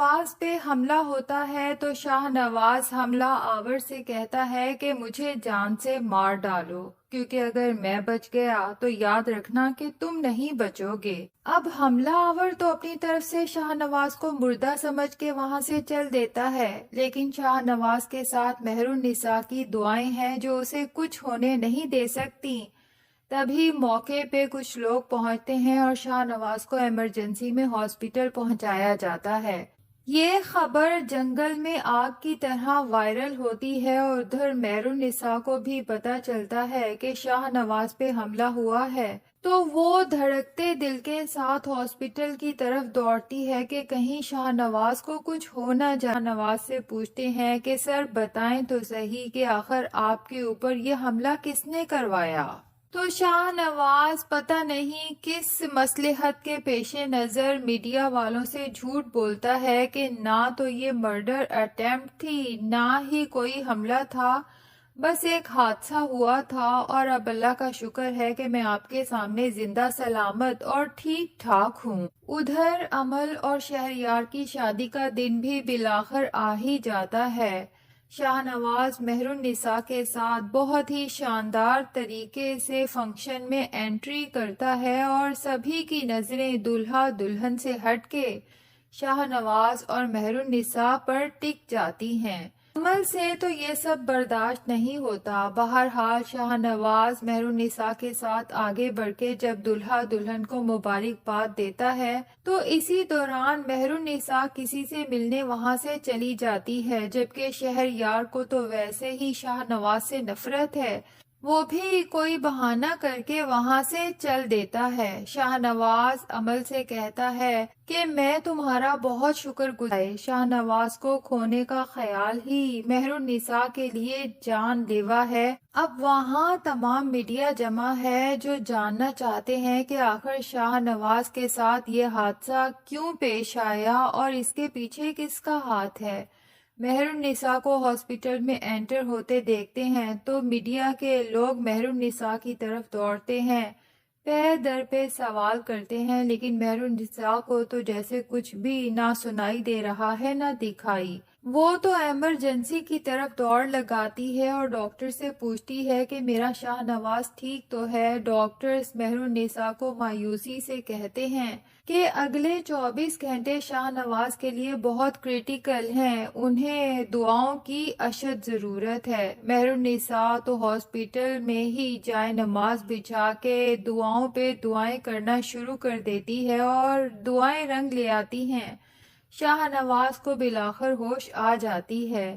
نواز پہ حملہ ہوتا ہے تو شاہ نواز حملہ آور سے کہتا ہے کہ مجھے جان سے مار ڈالو، کیونکہ اگر میں بچ گیا تو یاد رکھنا کہ تم نہیں بچو گے۔ اب حملہ آور تو اپنی طرف سے شاہ نواز کو مردہ سمجھ کے وہاں سے چل دیتا ہے، لیکن شاہ نواز کے ساتھ مہر النساء کی دعائیں ہیں جو اسے کچھ ہونے نہیں دے سکتی۔ تبھی موقع پہ کچھ لوگ پہنچتے ہیں اور شاہ نواز کو ایمرجنسی میں ہاسپٹل پہنچایا جاتا ہے۔ یہ خبر جنگل میں آگ کی طرح وائرل ہوتی ہے اور ادھر مہر النساء کو بھی پتہ چلتا ہے کہ شاہ نواز پہ حملہ ہوا ہے، تو وہ دھڑکتے دل کے ساتھ ہاسپٹل کی طرف دوڑتی ہے کہ کہیں شاہ نواز کو کچھ ہو نہ جائے۔ شاہ نواز سے پوچھتے ہیں کہ سر بتائیں تو صحیح کہ آخر آپ کے اوپر یہ حملہ کس نے کروایا؟ تو شاہ نواز پتہ نہیں کس مصلحت کے پیش نظر میڈیا والوں سے جھوٹ بولتا ہے کہ نہ تو یہ مرڈر اٹیمپٹ تھی، نہ ہی کوئی حملہ تھا، بس ایک حادثہ ہوا تھا اور اب اللہ کا شکر ہے کہ میں آپ کے سامنے زندہ سلامت اور ٹھیک ٹھاک ہوں۔ ادھر عمل اور شہریار کی شادی کا دن بھی بالآخر آ ہی جاتا ہے۔ شاہ نواز مہر النساء کے ساتھ بہت ہی شاندار طریقے سے فنکشن میں انٹری کرتا ہے اور سبھی کی نظریں دولہا دلہن سے ہٹ کے شاہ نواز اور مہر النساء پر ٹک جاتی ہیں۔ عمل سے تو یہ سب برداشت نہیں ہوتا۔ بہرحال شاہ نواز مہر النساء کے ساتھ آگے بڑھ کے جب دلہا دلہن کو مبارکباد دیتا ہے تو اسی دوران مہر النساء کسی سے ملنے وہاں سے چلی جاتی ہے، جبکہ شہریار کو تو ویسے ہی شاہ نواز سے نفرت ہے، وہ بھی کوئی بہانہ کر کے وہاں سے چل دیتا ہے۔ شاہ نواز عمل سے کہتا ہے کہ میں تمہارا بہت شکر گزار ہوں۔ شاہ نواز کو کھونے کا خیال ہی مہر النساء کے لیے جان لیوا ہے۔ اب وہاں تمام میڈیا جمع ہے جو جاننا چاہتے ہیں کہ آخر شاہ نواز کے ساتھ یہ حادثہ کیوں پیش آیا اور اس کے پیچھے کس کا ہاتھ ہے۔ مہر النساء کو ہاسپٹل میں انٹر ہوتے دیکھتے ہیں تو میڈیا کے لوگ مہر النساء کی طرف دوڑتے ہیں، پے در پہ سوال کرتے ہیں، لیکن مہر النساء کو تو جیسے کچھ بھی نہ سنائی دے رہا ہے نہ دکھائی۔ وہ تو ایمرجنسی کی طرف دوڑ لگاتی ہے اور ڈاکٹر سے پوچھتی ہے کہ میرا شاہ نواز ٹھیک تو ہے۔ ڈاکٹرز مہر النساء کو مایوسی سے کہتے ہیں کہ اگلے 24 گھنٹے شاہ نواز کے لیے بہت کریٹیکل ہیں، انہیں دعاؤں کی اشد ضرورت ہے۔ مہر النساء تو ہاسپٹل میں ہی جائے نماز بچھا کے دعاؤں پہ دعائیں کرنا شروع کر دیتی ہے اور دعائیں رنگ لے آتی ہیں۔ شاہ نواز کو بالآخر ہوش آ جاتی ہے۔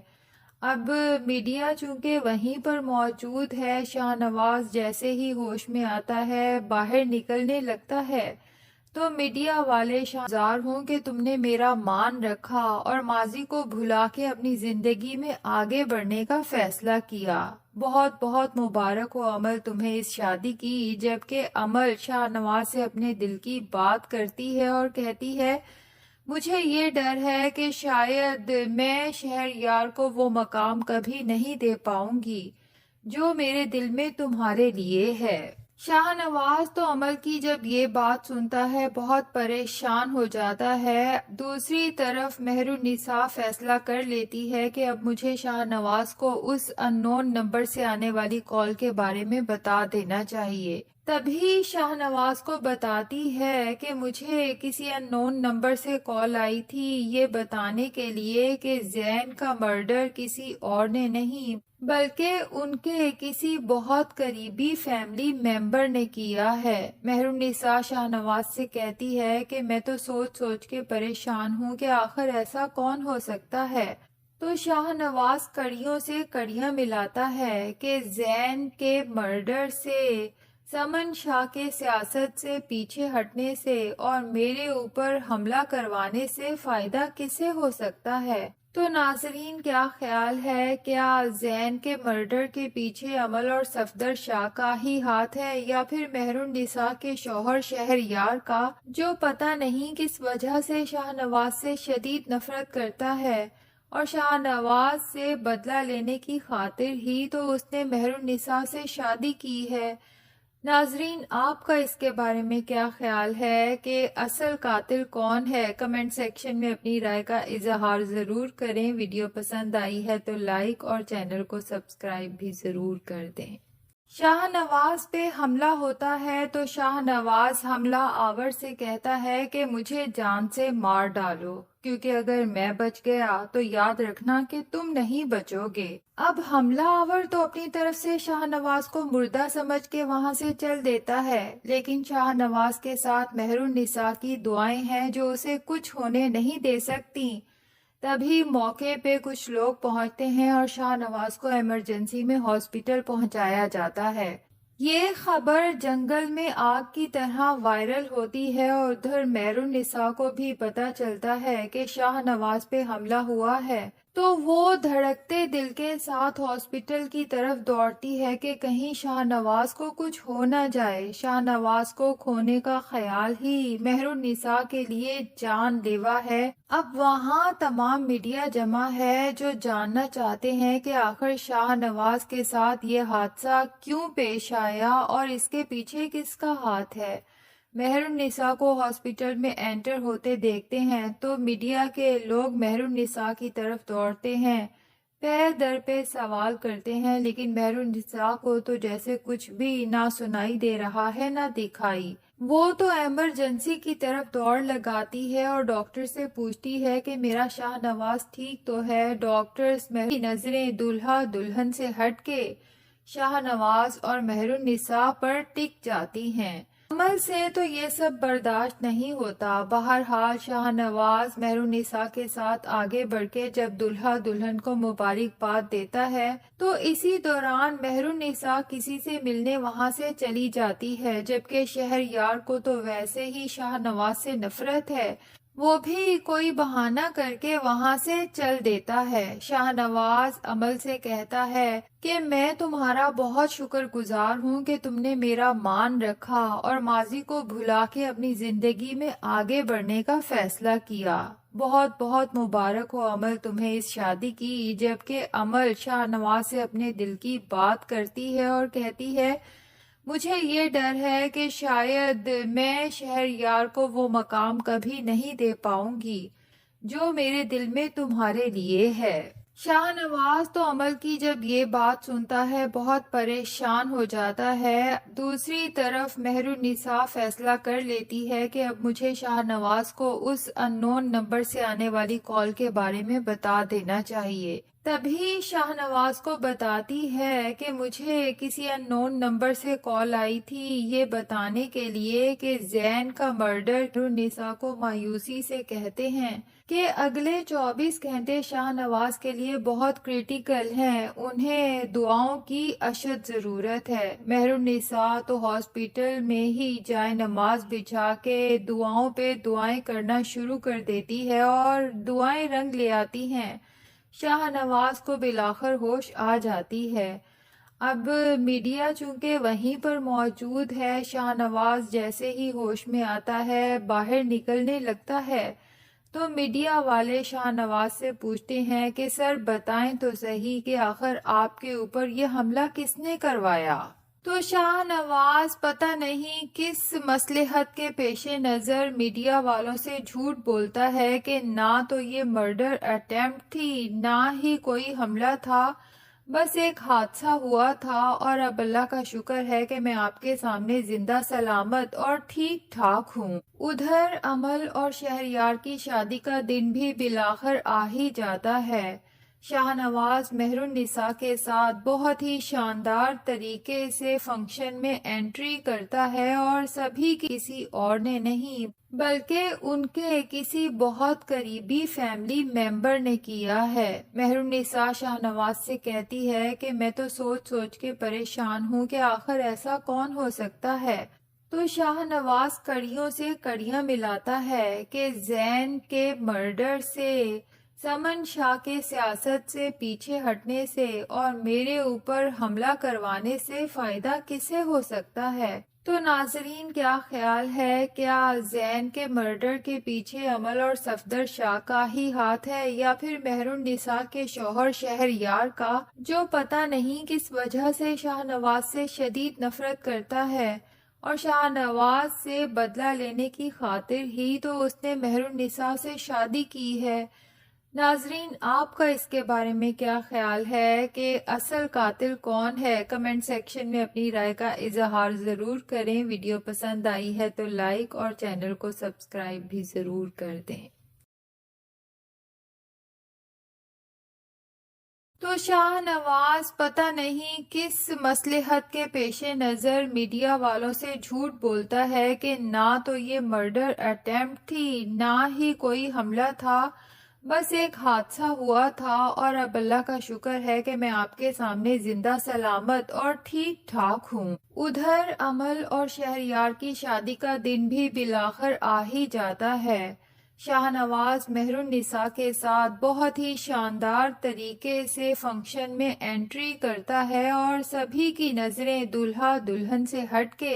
اب میڈیا چونکہ وہیں پر موجود ہے، شاہ نواز جیسے ہی ہوش میں آتا ہے باہر نکلنے لگتا ہے تو میڈیا والے شرمسار ہوں کہ تم نے میرا مان رکھا اور ماضی کو بھلا کے اپنی زندگی میں آگے بڑھنے کا فیصلہ کیا۔ بہت بہت مبارک ہو عمل تمہیں اس شادی کی۔ جبکہ عمل شاہ نواز سے اپنے دل کی بات کرتی ہے اور کہتی ہے مجھے یہ ڈر ہے کہ شاید میں شہریار کو وہ مقام کبھی نہیں دے پاؤں گی جو میرے دل میں تمہارے لیے ہے۔ شاہ نواز تو عمل کی جب یہ بات سنتا ہے بہت پریشان ہو جاتا ہے۔ دوسری طرف مہر النساء فیصلہ کر لیتی ہے کہ اب مجھے شاہ نواز کو اس ان نون نمبر سے آنے والی کال کے بارے میں بتا دینا چاہیے۔ تبھی شاہ نواز کو بتاتی ہے کہ مجھے کسی ان نون نمبر سے کال آئی تھی یہ بتانے کے لیے کہ زین کا مرڈر کسی اور نے نہیں بلکہ ان کے کسی بہت قریبی فیملی ممبر نے کیا ہے۔ مہر النساء شاہ نواز سے کہتی ہے کہ میں تو سوچ سوچ کے پریشان ہوں کہ آخر ایسا کون ہو سکتا ہے۔ تو شاہ نواز کڑیوں سے کڑیاں ملاتا ہے کہ زین کے مرڈر سے، سمن شاہ کے سیاست سے پیچھے ہٹنے سے اور میرے اوپر حملہ کروانے سے فائدہ کسے ہو سکتا ہے۔ تو ناظرین کیا خیال ہے، کیا زین کے مرڈر کے پیچھے عمل اور صفدر شاہ کا ہی ہاتھ ہے یا پھر مہر النساء کے شوہر شہریار کا، جو پتہ نہیں کس وجہ سے شاہ نواز سے شدید نفرت کرتا ہے اور شاہ نواز سے بدلہ لینے کی خاطر ہی تو اس نے مہر النساء سے شادی کی ہے۔ ناظرین، آپ کا اس کے بارے میں کیا خیال ہے کہ اصل قاتل کون ہے؟ کمنٹ سیکشن میں اپنی رائے کا اظہار ضرور کریں۔ ویڈیو پسند آئی ہے تو لائک اور چینل کو سبسکرائب بھی ضرور کر دیں۔ شاہ نواز پہ حملہ ہوتا ہے تو شاہ نواز حملہ آور سے کہتا ہے کہ مجھے جان سے مار ڈالو، کیونکہ اگر میں بچ گیا تو یاد رکھنا کہ تم نہیں بچو گے۔ اب حملہ آور تو اپنی طرف سے شاہ نواز کو مردہ سمجھ کے وہاں سے چل دیتا ہے، لیکن شاہ نواز کے ساتھ مہر النساء کی دعائیں ہیں جو اسے کچھ ہونے نہیں دے سکتی۔ تبھی موقع پہ کچھ لوگ پہنچتے ہیں اور شاہ نواز کو ایمرجنسی میں ہاسپٹل پہنچایا جاتا ہے۔ یہ خبر جنگل میں آگ کی طرح وائرل ہوتی ہے اور ادھر مہر النساء کو بھی پتہ چلتا ہے کہ شاہ نواز پہ حملہ ہوا ہے، تو وہ دھڑکتے دل کے ساتھ ہاسپٹل کی طرف دوڑتی ہے کہ کہیں شاہ نواز کو کچھ ہو نہ جائے۔ شاہ نواز کو کھونے کا خیال ہی مہر النساء کے لیے جان لیوا ہے۔ اب وہاں تمام میڈیا جمع ہے جو جاننا چاہتے ہیں کہ آخر شاہ نواز کے ساتھ یہ حادثہ کیوں پیش آیا اور اس کے پیچھے کس کا ہاتھ ہے۔ مہر النساء کو ہاسپٹل میں انٹر ہوتے دیکھتے ہیں تو میڈیا کے لوگ مہر النساء کی طرف دوڑتے ہیں، پہ در پہ سوال کرتے ہیں، لیکن مہر النساء کو تو جیسے کچھ بھی نہ سنائی دے رہا ہے نہ دکھائی۔ وہ تو ایمرجنسی کی طرف دوڑ لگاتی ہے اور ڈاکٹر سے پوچھتی ہے کہ میرا شاہ نواز ٹھیک تو ہے۔ ڈاکٹرز مہر کی نظریں دولہا دلہن سے ہٹ کے شاہ نواز اور مہر النساء پر ٹک جاتی ہیں۔ عمل سے تو یہ سب برداشت نہیں ہوتا۔ بہرحال شاہ نواز مہر النساء کے ساتھ آگے بڑھ کے جب دلہا دلہن کو مبارکباد دیتا ہے تو اسی دوران مہر النساء کسی سے ملنے وہاں سے چلی جاتی ہے، جبکہ شہریار کو تو ویسے ہی شاہ نواز سے نفرت ہے، وہ بھی کوئی بہانہ کر کے وہاں سے چل دیتا ہے۔ شاہ نواز عمل سے کہتا ہے کہ میں تمہارا بہت شکر گزار ہوں کہ تم نے میرا مان رکھا اور ماضی کو بھلا کے اپنی زندگی میں آگے بڑھنے کا فیصلہ کیا۔ بہت بہت مبارک ہو عمل تمہیں اس شادی کی۔ جبکہ عمل شاہ نواز سے اپنے دل کی بات کرتی ہے اور کہتی ہے مجھے یہ ڈر ہے کہ شاید میں شہریار کو وہ مقام کبھی نہیں دے پاؤں گی جو میرے دل میں تمہارے لیے ہے۔ شاہ نواز تو عمل کی جب یہ بات سنتا ہے بہت پریشان ہو جاتا ہے۔ دوسری طرف مہر النساء فیصلہ کر لیتی ہے کہ اب مجھے شاہ نواز کو اس ان نون نمبر سے آنے والی کال کے بارے میں بتا دینا چاہیے۔ تبھی شاہ نواز کو بتاتی ہے کہ مجھے کسی ان نون نمبر سے کال آئی تھی یہ بتانے کے لیے کہ زین کا مرڈر۔ النساء کو مایوسی سے کہتے ہیں کہ اگلے 24 گھنٹے شاہ نواز کے لیے بہت کریٹیکل ہیں، انہیں دعاؤں کی اشد ضرورت ہے۔ مہر النساء تو ہاسپٹل میں ہی جائے نماز بچھا کے دعاؤں پہ دعائیں کرنا شروع کر دیتی ہے اور دعائیں رنگ لے آتی ہیں۔ شاہ نواز کو بالآخر ہوش آ جاتی ہے۔ اب میڈیا چونکہ وہیں پر موجود ہے، شاہ نواز جیسے ہی ہوش میں آتا ہے باہر نکلنے لگتا ہے تو میڈیا والے شاہ نواز سے پوچھتے ہیں کہ سر بتائیں تو صحیح کہ آخر آپ کے اوپر یہ حملہ کس نے کروایا؟ تو شاہ نواز پتہ نہیں کس مصلحت کے پیش نظر میڈیا والوں سے جھوٹ بولتا ہے کہ نہ تو یہ مرڈر اٹیمپٹ تھی نہ ہی کوئی حملہ تھا، بس ایک حادثہ ہوا تھا اور اب اللہ کا شکر ہے کہ میں آپ کے سامنے زندہ سلامت اور ٹھیک ٹھاک ہوں۔ ادھر عمل اور شہریار کی شادی کا دن بھی بالآخر آ ہی جاتا ہے۔ شاہ نواز مہر النساء کے ساتھ بہت ہی شاندار طریقے سے فنکشن میں انٹری کرتا ہے اور سبھی کسی اور نے نہیں بلکہ ان کے کسی بہت قریبی فیملی ممبر نے کیا ہے۔ مہر النساء شاہ نواز سے کہتی ہے کہ میں تو سوچ سوچ کے پریشان ہوں کہ آخر ایسا کون ہو سکتا ہے۔ تو شاہ نواز کڑیوں سے کڑیاں ملاتا ہے کہ زین کے مرڈر سے، سمن شاہ کے سیاست سے پیچھے ہٹنے سے اور میرے اوپر حملہ کروانے سے فائدہ کسے ہو سکتا ہے؟ تو ناظرین کیا خیال ہے، کیا زین کے مرڈر کے پیچھے امل اور صفدر شاہ کا ہی ہاتھ ہے یا پھر مہر النساء کے شوہر شہریار کا، جو پتہ نہیں کس وجہ سے شاہ نواز سے شدید نفرت کرتا ہے اور شاہ نواز سے بدلہ لینے کی خاطر ہی تو اس نے مہر النساء سے شادی کی ہے؟ ناظرین آپ کا اس کے بارے میں کیا خیال ہے کہ اصل قاتل کون ہے؟ کمنٹ سیکشن میں اپنی رائے کا اظہار ضرور کریں۔ ویڈیو پسند آئی ہے تو لائک اور چینل کو سبسکرائب بھی ضرور کر دیں۔ تو شاہ نواز پتہ نہیں کس مصلحت کے پیش نظر میڈیا والوں سے جھوٹ بولتا ہے کہ نہ تو یہ مرڈر اٹیمپٹ تھی، نہ ہی کوئی حملہ تھا، بس ایک حادثہ ہوا تھا، اور اب اللہ کا شکر ہے کہ میں آپ کے سامنے زندہ سلامت اور ٹھیک ٹھاک ہوں۔ ادھر امل اور شہریار کی شادی کا دن بھی بالآخر آ ہی جاتا ہے۔ شاہ نواز مہر النساء کے ساتھ بہت ہی شاندار طریقے سے فنکشن میں انٹری کرتا ہے اور سبھی کی نظریں دلہا دلہن سے ہٹ کے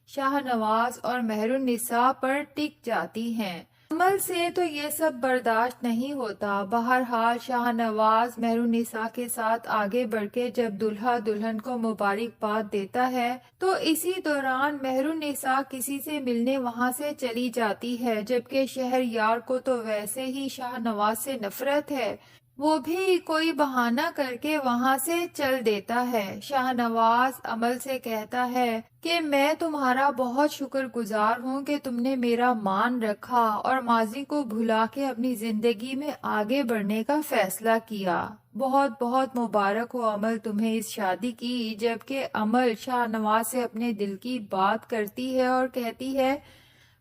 شاہ نواز اور مہر النساء پر ٹک جاتی ہیں۔ عمل سے تو یہ سب برداشت نہیں ہوتا۔ بہرحال شاہ نواز مہر النساء کے ساتھ آگے بڑھ کے جب دلہا دلہن کو مبارکباد دیتا ہے تو اسی دوران مہر النساء کسی سے ملنے وہاں سے چلی جاتی ہے، جبکہ شہریار کو تو ویسے ہی شاہ نواز سے نفرت ہے، وہ بھی کوئی بہانہ کر کے وہاں سے چل دیتا ہے۔ شاہ نواز عمل سے کہتا ہے کہ میں تمہارا بہت شکر گزار ہوں کہ تم نے میرا مان رکھا اور ماضی کو بھلا کے اپنی زندگی میں آگے بڑھنے کا فیصلہ کیا۔ بہت بہت مبارک ہو عمل تمہیں اس شادی کی۔ جبکہ عمل شاہ نواز سے اپنے دل کی بات کرتی ہے اور کہتی ہے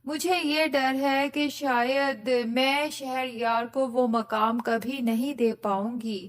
مجھے یہ ڈر ہے کہ شاید میں شہریار کو وہ مقام کبھی نہیں دے پاؤں گی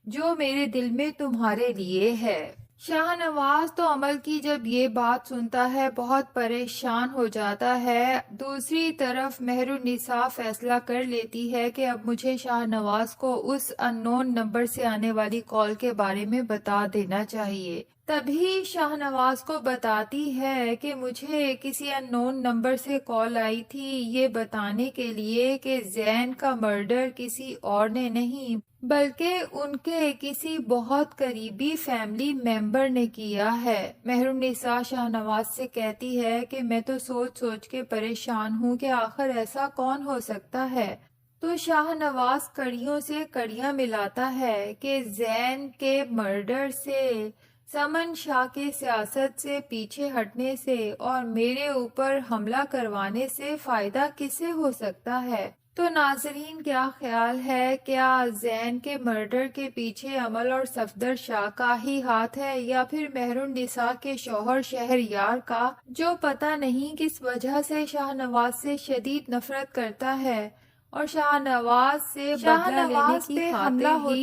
جو میرے دل میں تمہارے لیے ہے۔ شاہ نواز تو عمل کی جب یہ بات سنتا ہے بہت پریشان ہو جاتا ہے۔ دوسری طرف مہر النساء فیصلہ کر لیتی ہے کہ اب مجھے شاہ نواز کو اس ان نون نمبر سے آنے والی کال کے بارے میں بتا دینا چاہیے۔ تبھی شاہ نواز کو بتاتی ہے کہ مجھے کسی ان نون نمبر سے کال آئی تھی یہ بتانے کے لیے کہ زین کا مرڈر کسی اور نے نہیں بلکہ ان کے کسی بہت قریبی فیملی ممبر نے کیا ہے۔ مہر النساء شاہ نواز سے کہتی ہے کہ میں تو سوچ سوچ کے پریشان ہوں کہ آخر ایسا کون ہو سکتا ہے۔ تو شاہ نواز کڑیوں سے کڑیاں ملاتا ہے کہ زین کے مرڈر سے، سمن شاہ کے سیاست سے پیچھے ہٹنے سے اور میرے اوپر حملہ کروانے سے فائدہ کسے ہو سکتا ہے؟ تو ناظرین کیا خیال ہے، کیا زین کے مرڈر کے پیچھے امل اور صفدر شاہ کا ہی ہاتھ ہے یا پھر مہر النساء کے شوہر شہریار کا، جو پتہ نہیں کس وجہ سے شاہ نواز سے شدید نفرت کرتا ہے اور شاہ نواز سے بدلہ لینے کی خاطر ہی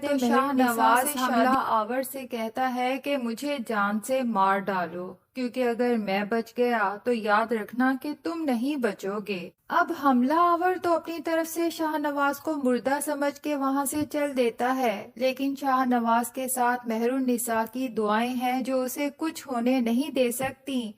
تو شاہ نواز حملہ آور سے کہتا ہے کہ مجھے جان سے مار ڈالو، کیونکہ اگر میں بچ گیا تو یاد رکھنا کہ تم نہیں بچو گے۔ اب حملہ آور تو اپنی طرف سے شاہ نواز کو مردہ سمجھ کے وہاں سے چل دیتا ہے، لیکن شاہ نواز کے ساتھ مہر النساء کی دعائیں ہیں جو اسے کچھ ہونے نہیں دے سکتی۔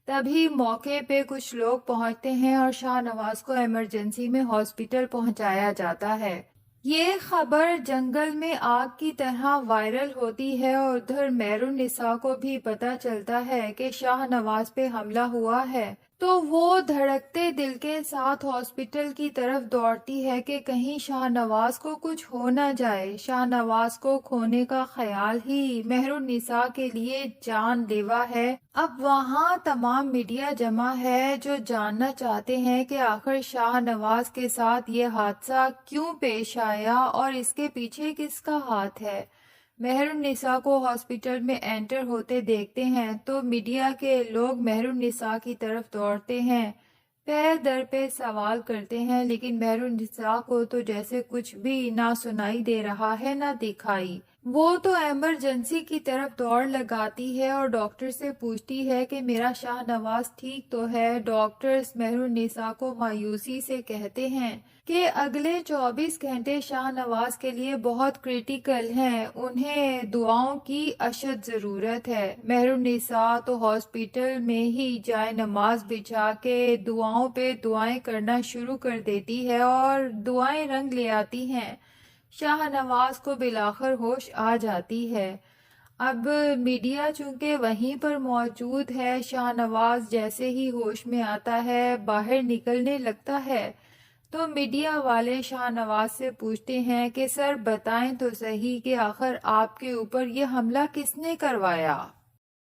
تبھی موقع پہ کچھ لوگ پہنچتے ہیں اور شاہ نواز کو ایمرجنسی میں ہاسپٹل پہنچایا جاتا ہے۔ یہ خبر جنگل میں آگ کی طرح وائرل ہوتی ہے اور ادھر مہر النساء کو بھی پتہ چلتا ہے کہ شاہ نواز پہ حملہ ہوا ہے، تو وہ دھڑکتے دل کے ساتھ ہاسپٹل کی طرف دوڑتی ہے کہ کہیں شاہ نواز کو کچھ ہو نہ جائے۔ شاہ نواز کو کھونے کا خیال ہی مہر النساء کے لیے جان لیوا ہے۔ اب وہاں تمام میڈیا جمع ہے جو جاننا چاہتے ہیں کہ آخر شاہ نواز کے ساتھ یہ حادثہ کیوں پیش آیا اور اس کے پیچھے کس کا ہاتھ ہے۔ مہر النساء کو ہاسپٹل میں انٹر ہوتے دیکھتے ہیں تو میڈیا کے لوگ مہر النساء کی طرف دوڑتے ہیں، پیر در پہ سوال کرتے ہیں، لیکن مہر النساء کو تو جیسے کچھ بھی نہ سنائی دے رہا ہے نہ دکھائی۔ وہ تو ایمرجنسی کی طرف دوڑ لگاتی ہے اور ڈاکٹر سے پوچھتی ہے کہ میرا شاہ نواز ٹھیک تو ہے۔ ڈاکٹرز مہر النساء کو مایوسی سے کہتے ہیں کہ اگلے 24 گھنٹے شاہ نواز کے لیے بہت کریٹیکل ہیں، انہیں دعاؤں کی اشد ضرورت ہے۔ مہر النساء تو ہاسپٹل میں ہی جائے نماز بچھا کے دعاؤں پہ دعائیں کرنا شروع کر دیتی ہے اور دعائیں رنگ لے آتی ہیں۔ شاہ نواز کو بالآخر ہوش آ جاتی ہے۔ اب میڈیا چونکہ وہیں پر موجود ہے، شاہ نواز جیسے ہی ہوش میں آتا ہے باہر نکلنے لگتا ہے تو میڈیا والے شاہ نواز سے پوچھتے ہیں کہ سر بتائیں تو صحیح کہ آخر آپ کے اوپر یہ حملہ کس نے کروایا؟